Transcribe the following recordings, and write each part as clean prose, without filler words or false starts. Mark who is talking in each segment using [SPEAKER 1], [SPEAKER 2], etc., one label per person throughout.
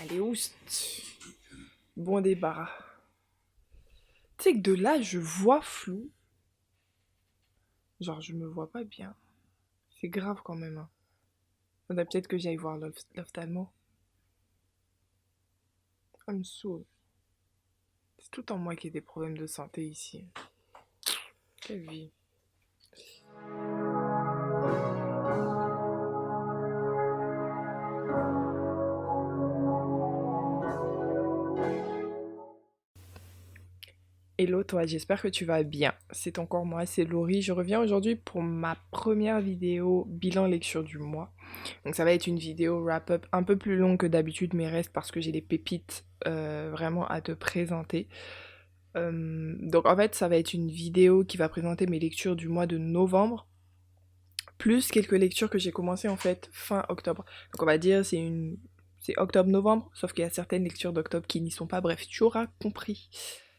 [SPEAKER 1] Allez, oust. Bon débarras. Tu sais que de là, je vois flou. Genre, je me vois pas bien. C'est grave quand même, hein. Faudrait peut-être que j'aille voir l'ophtalmo. Ça me saoule. C'est tout en moi qui ai des problèmes de santé ici. Quelle vie. Hello toi, j'espère que tu vas bien. C'est encore moi, c'est Laurie. Je reviens aujourd'hui pour ma première vidéo bilan lecture du mois. Donc ça va être une vidéo wrap-up un peu plus longue que d'habitude, mais reste parce que j'ai des pépites vraiment à te présenter. Donc en fait, ça va être une vidéo qui va présenter mes lectures du mois de novembre, plus quelques lectures que j'ai commencées en fait fin octobre. Donc on va dire c'est octobre-novembre, sauf qu'il y a certaines lectures d'octobre qui n'y sont pas. Bref, tu auras compris.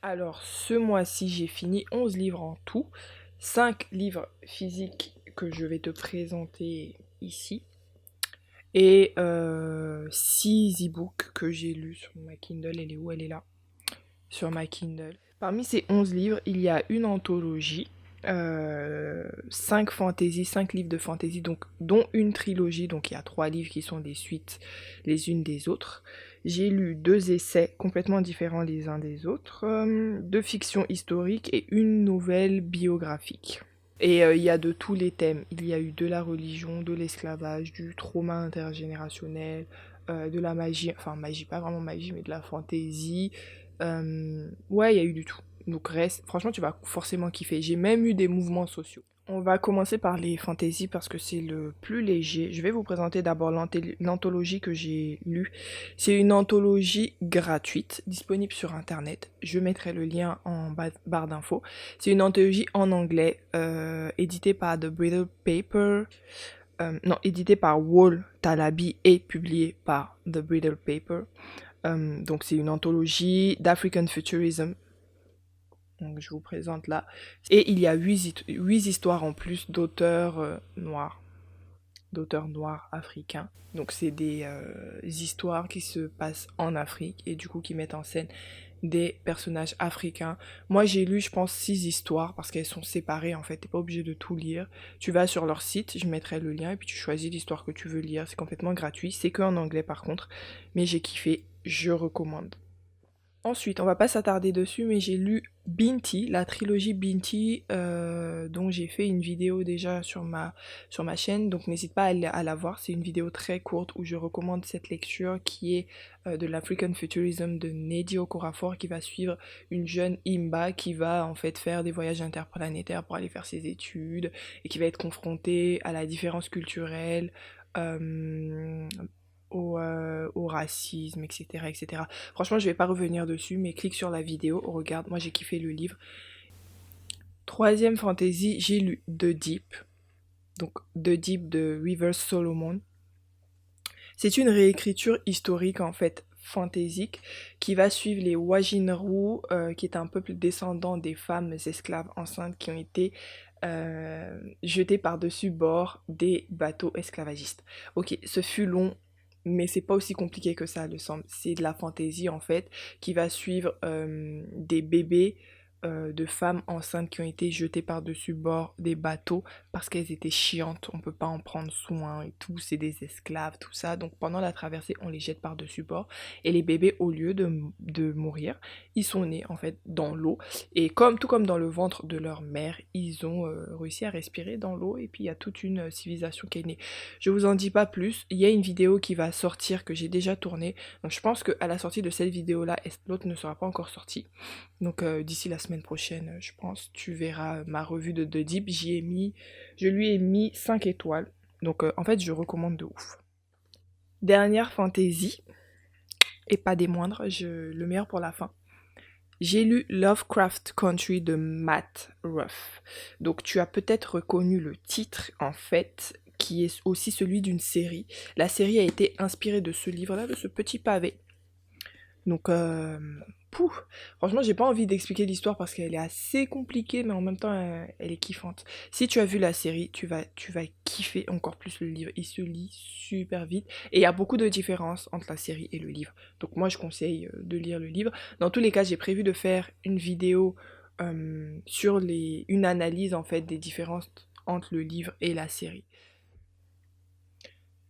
[SPEAKER 1] Alors ce mois-ci, j'ai fini 11 livres en tout, 5 livres physiques que je vais te présenter ici, et 6 e-books que j'ai lus sur ma Kindle. Elle est où? Elle est là, sur ma Kindle. Parmi ces 11 livres, il y a une anthologie, 5 fantasy, 5 livres de fantasy, donc, dont une trilogie, donc il y a 3 livres qui sont des suites les unes des autres. J'ai lu 2 essais complètement différents les uns des autres, 2 fictions historiques et une nouvelle biographique. Et il y a de tous les thèmes. Il y a eu de la religion, de l'esclavage, du trauma intergénérationnel, de la magie, enfin magie, pas vraiment magie, mais de la fantaisie. Ouais, il y a eu du tout. Donc reste, franchement, tu vas forcément kiffer. J'ai même eu des mouvements sociaux. On va commencer par les fantaisies parce que c'est le plus léger. Je vais vous présenter d'abord l'anthologie que j'ai lue. C'est une anthologie gratuite, disponible sur internet. Je mettrai le lien en barre d'infos. C'est une anthologie en anglais, éditée par The Brittle Paper. Non, éditée par Wall Talabi et publiée par The Brittle Paper. Donc c'est une anthologie d'African Futurism. Donc je vous présente là. Et il y a 8 histoires en plus d'auteurs noirs africains. Donc c'est des histoires qui se passent en Afrique et du coup qui mettent en scène des personnages africains. Moi j'ai lu je pense 6 histoires parce qu'elles sont séparées en fait, t'es pas obligé de tout lire. Tu vas sur leur site, je mettrai le lien et puis tu choisis l'histoire que tu veux lire, c'est complètement gratuit, c'est que en anglais par contre, mais j'ai kiffé, je recommande. Ensuite, on va pas s'attarder dessus, mais j'ai lu Binti, la trilogie Binti, dont j'ai fait une vidéo déjà sur ma chaîne, donc n'hésite pas à la voir, c'est une vidéo très courte où je recommande cette lecture qui est de l'African Futurism de Nnedi Okorafor, qui va suivre une jeune Imba qui va en fait faire des voyages interplanétaires pour aller faire ses études et qui va être confrontée à la différence culturelle, euh, au racisme, etc., etc. Franchement, je vais pas revenir dessus, mais clique sur la vidéo, regarde, moi j'ai kiffé le livre. Troisième fantasy, j'ai lu The Deep, donc The Deep de Rivers Solomon. C'est une réécriture historique en fait, fantaisique, qui va suivre les Wajinru, qui est un peuple descendant des femmes esclaves enceintes qui ont été jetées par-dessus bord des bateaux esclavagistes. Ok, ce fut long, mais c'est pas aussi compliqué que ça le semble. C'est de la fantaisie en fait, qui va suivre des bébés de femmes enceintes qui ont été jetées par-dessus bord des bateaux parce qu'elles étaient chiantes, on peut pas en prendre soin et tout, c'est des esclaves, tout ça. Donc pendant la traversée, on les jette par-dessus bord et les bébés, au lieu de mourir, ils sont nés en fait dans l'eau et tout comme dans le ventre de leur mère, ils ont réussi à respirer dans l'eau et puis il y a toute une civilisation qui est née. Je vous en dis pas plus, il y a une vidéo qui va sortir que j'ai déjà tournée, donc je pense qu'à la sortie de cette vidéo-là, l'autre ne sera pas encore sortie. Donc d'ici la semaine prochaine, je pense, tu verras ma revue de The Deep. Je lui ai mis 5 étoiles. Donc en fait, je recommande de ouf. Dernière fantaisie, et pas des moindres, le meilleur pour la fin. J'ai lu Lovecraft Country de Matt Ruff. Donc tu as peut-être reconnu le titre en fait, qui est aussi celui d'une série. La série a été inspirée de ce livre-là, de ce petit pavé. Donc, pouf, franchement, j'ai pas envie d'expliquer l'histoire parce qu'elle est assez compliquée, mais en même temps, elle est kiffante. Si tu as vu la série, tu vas kiffer encore plus le livre. Il se lit super vite et il y a beaucoup de différences entre la série et le livre. Donc moi, je conseille de lire le livre. Dans tous les cas, j'ai prévu de faire une vidéo sur une analyse en fait des différences entre le livre et la série.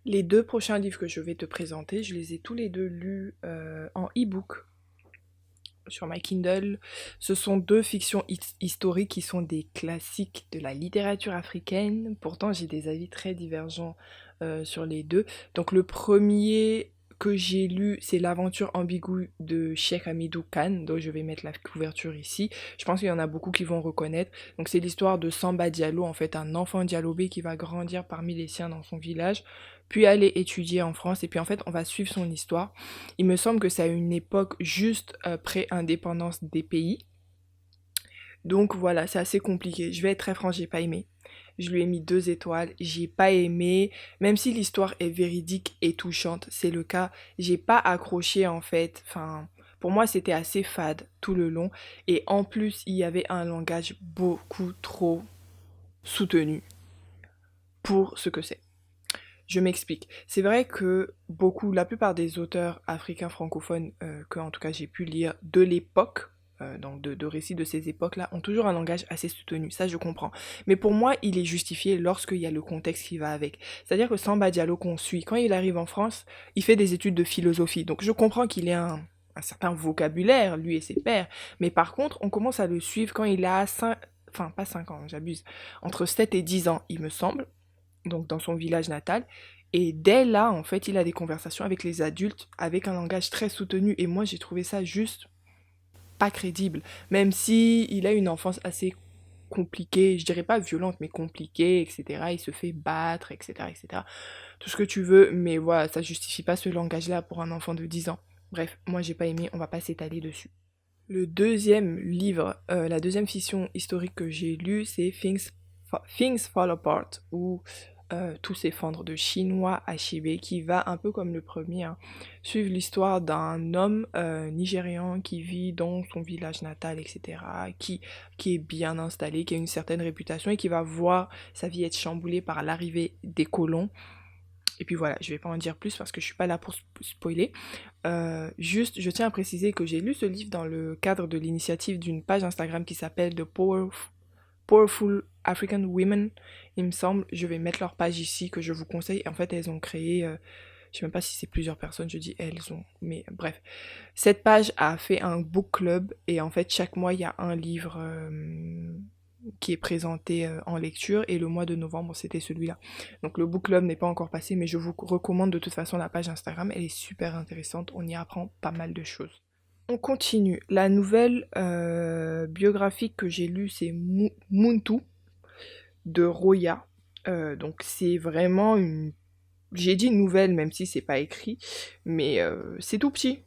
[SPEAKER 1] Les deux prochains livres que je vais te présenter, je les ai tous les deux lus en e-book sur ma Kindle. Ce sont deux fictions historiques qui sont des classiques de la littérature africaine. Pourtant, j'ai des avis très divergents sur les deux. Donc le premier que j'ai lu, c'est L'aventure ambiguë de Cheikh Hamidou Kane, dont je vais mettre la couverture ici. Je pense qu'il y en a beaucoup qui vont reconnaître. Donc c'est l'histoire de Samba Diallo, en fait un enfant dialobé qui va grandir parmi les siens dans son village, puis aller étudier en France, et puis en fait on va suivre son histoire. Il me semble que c'est à une époque juste pré-indépendance des pays. Donc voilà, c'est assez compliqué. Je vais être très franc, j'ai pas aimé. Je lui ai mis 2 étoiles, j'ai pas aimé, même si l'histoire est véridique et touchante, c'est le cas, j'ai pas accroché en fait, enfin, pour moi c'était assez fade tout le long, et en plus il y avait un langage beaucoup trop soutenu pour ce que c'est. Je m'explique. C'est vrai que la plupart des auteurs africains francophones que en tout cas j'ai pu lire de l'époque, donc de récits de ces époques-là, ont toujours un langage assez soutenu, ça je comprends. Mais pour moi, il est justifié lorsqu'il y a le contexte qui va avec. C'est-à-dire que Samba Diallo qu'on suit, quand il arrive en France, il fait des études de philosophie. Donc je comprends qu'il ait un certain vocabulaire, lui et ses pairs. Mais par contre, on commence à le suivre quand il a 5... Enfin, pas 5 ans, j'abuse. Entre 7 et 10 ans, il me semble, donc dans son village natal. Et dès là, en fait, il a des conversations avec les adultes avec un langage très soutenu. Et moi, j'ai trouvé ça juste pas crédible. Même si il a une enfance assez compliquée, je dirais pas violente, mais compliquée, etc. Il se fait battre, etc., etc. Tout ce que tu veux, mais voilà, ça justifie pas ce langage-là pour un enfant de 10 ans. Bref, moi j'ai pas aimé, on va pas s'étaler dessus. Le deuxième livre, la deuxième fiction historique que j'ai lue, c'est Things Fall Apart, ou Tout s'effondre de Chinua Achebe, qui va un peu comme le premier, hein, suivre l'histoire d'un homme nigérian qui vit dans son village natal, etc., qui est bien installé, qui a une certaine réputation et qui va voir sa vie être chamboulée par l'arrivée des colons. Et puis voilà, je vais pas en dire plus parce que je suis pas là pour spoiler. Juste, je tiens à préciser que j'ai lu ce livre dans le cadre de l'initiative d'une page Instagram qui s'appelle Powerful African Women, il me semble. Je vais mettre leur page ici que je vous conseille. En fait, elles ont créé, je sais même pas si c'est plusieurs personnes, je dis elles ont, mais bref. Cette page a fait un book club et en fait, chaque mois, il y a un livre qui est présenté en lecture et le mois de novembre, c'était celui-là. Donc le book club n'est pas encore passé, mais je vous recommande de toute façon la page Instagram. Elle est super intéressante, on y apprend pas mal de choses. On continue. La nouvelle biographique que j'ai lue, c'est Muntu de Roya. Donc c'est vraiment une... J'ai dit nouvelle même si c'est pas écrit, mais c'est tout petit.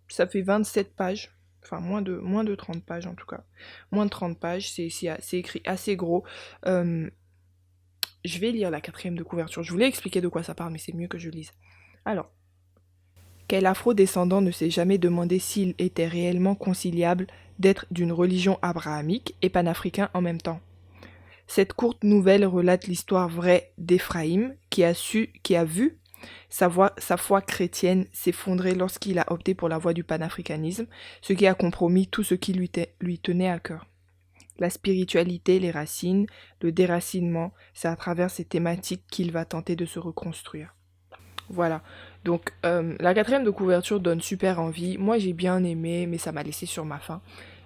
[SPEAKER 1] Ça fait 27 pages. Enfin, moins de 30 pages en tout cas. Moins de 30 pages, c'est écrit assez gros. Je vais lire la quatrième de couverture. Je voulais expliquer de quoi ça parle, mais c'est mieux que je lise. Alors, quel afro-descendant ne s'est jamais demandé s'il était réellement conciliable d'être d'une religion abrahamique et panafricain en même temps? Cette courte nouvelle relate l'histoire vraie d'Éphraïm qui a vu sa foi chrétienne s'effondrer lorsqu'il a opté pour la voie du panafricanisme, ce qui a compromis tout ce qui lui tenait à cœur. La spiritualité, les racines, le déracinement, c'est à travers ces thématiques qu'il va tenter de se reconstruire. Voilà, donc la quatrième de couverture donne super envie. Moi j'ai bien aimé, mais ça m'a laissé sur ma faim.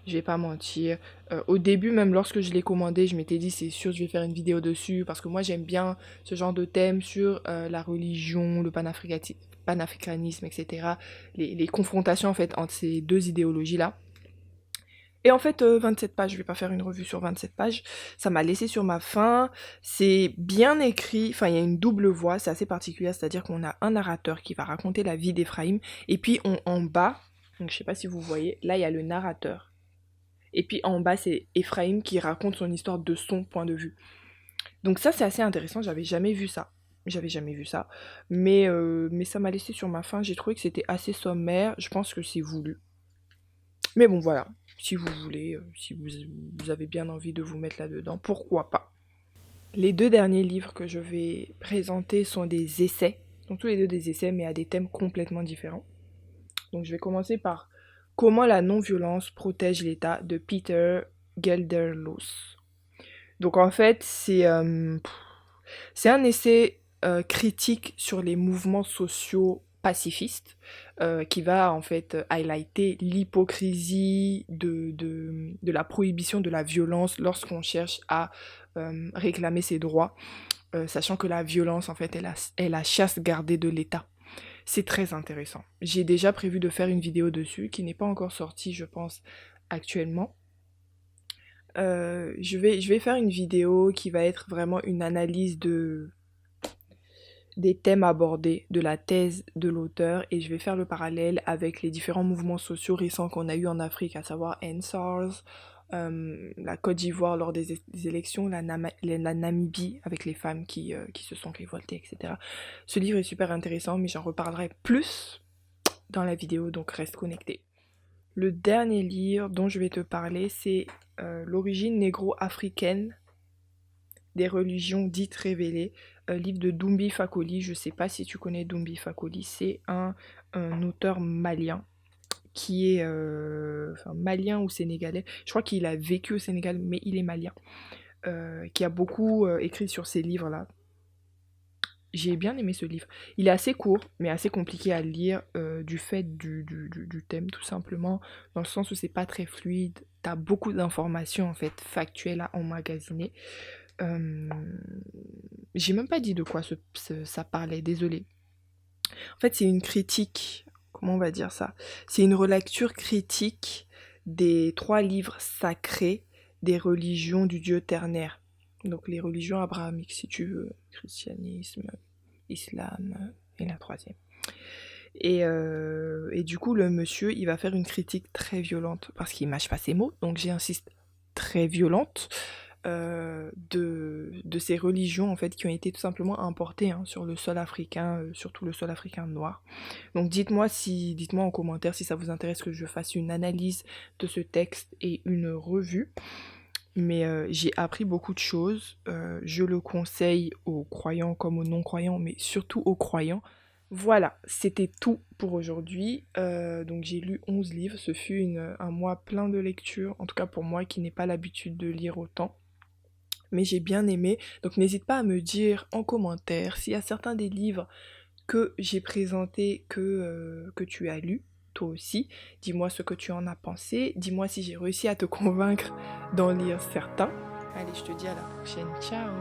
[SPEAKER 1] Je vais pas mentir. Au début, même lorsque je l'ai commandé, je m'étais dit c'est sûr je vais faire une vidéo dessus parce que moi j'aime bien ce genre de thème sur la religion, le panafricanisme, etc. Les confrontations en fait entre ces deux idéologies-là. Et en fait, 27 pages, je vais pas faire une revue sur 27 pages, ça m'a laissé sur ma faim, c'est bien écrit, enfin il y a une double voix, c'est assez particulier, c'est-à-dire qu'on a un narrateur qui va raconter la vie d'Éphraïm, et puis en bas, donc je sais pas si vous voyez, là il y a le narrateur, et puis en bas c'est Éphraïm qui raconte son histoire de son point de vue. Donc ça c'est assez intéressant, j'avais jamais vu ça. J'avais jamais vu ça. Mais ça m'a laissé sur ma faim. J'ai trouvé que c'était assez sommaire. Je pense que c'est voulu. Mais bon, voilà. Si vous voulez, si vous avez bien envie de vous mettre là-dedans, pourquoi pas. Les deux derniers livres que je vais présenter sont des essais. Donc tous les deux des essais, mais à des thèmes complètement différents. Donc je vais commencer par Comment la non-violence protège l'État de Peter Gelderloos. Donc en fait, c'est un essai critique sur les mouvements sociaux pacifistes qui va en fait highlighter l'hypocrisie de la prohibition de la violence lorsqu'on cherche à réclamer ses droits, sachant que la violence en fait est la chasse gardée de l'État. C'est très intéressant. J'ai déjà prévu de faire une vidéo dessus qui n'est pas encore sortie, je pense, actuellement. Je vais faire une vidéo qui va être vraiment une analyse des thèmes abordés, de la thèse de l'auteur, et je vais faire le parallèle avec les différents mouvements sociaux récents qu'on a eu en Afrique, à savoir EndSARS, la Côte d'Ivoire lors des élections, la Namibie avec les femmes qui se sont révoltées, etc. Ce livre est super intéressant, mais j'en reparlerai plus dans la vidéo, donc reste connecté. Le dernier livre dont je vais te parler, c'est L'origine négro-africaine des religions dites révélées, livre de Doumbi Fakoli. Je sais pas si tu connais Doumbi Fakoli, c'est un auteur malien qui est enfin, malien ou sénégalais. Je crois qu'il a vécu au Sénégal, mais il est malien, qui a beaucoup écrit sur ces livres-là. J'ai bien aimé ce livre. Il est assez court, mais assez compliqué à lire du fait du thème, tout simplement, dans le sens où c'est pas très fluide. T'as beaucoup d'informations, en fait, factuelles à emmagasiner. Euh, J'ai même pas dit de quoi ça parlait, désolé. En fait, c'est une critique, comment on va dire ça? C'est une relecture critique des 3 livres sacrés des religions du Dieu ternaire. Donc les religions abrahamiques, si tu veux, christianisme, islam et la troisième. Et du coup, le monsieur, il va faire une critique très violente, parce qu'il mâche pas ses mots, donc j'insiste, très violente, de ces religions en fait qui ont été tout simplement importées sur le sol africain, surtout le sol africain noir. Donc dites-moi en commentaire si ça vous intéresse que je fasse une analyse de ce texte et une revue. Mais j'ai appris beaucoup de choses. Je le conseille aux croyants comme aux non-croyants, mais surtout aux croyants. Voilà, c'était tout pour aujourd'hui. Donc j'ai lu 11 livres. Ce fut un mois plein de lecture, en tout cas pour moi qui n'ai pas l'habitude de lire autant. Mais j'ai bien aimé. Donc n'hésite pas à me dire en commentaire s'il y a certains des livres que j'ai présentés que tu as lus, toi aussi. Dis-moi ce que tu en as pensé. Dis-moi si j'ai réussi à te convaincre d'en lire certains. Allez, je te dis à la prochaine. Ciao!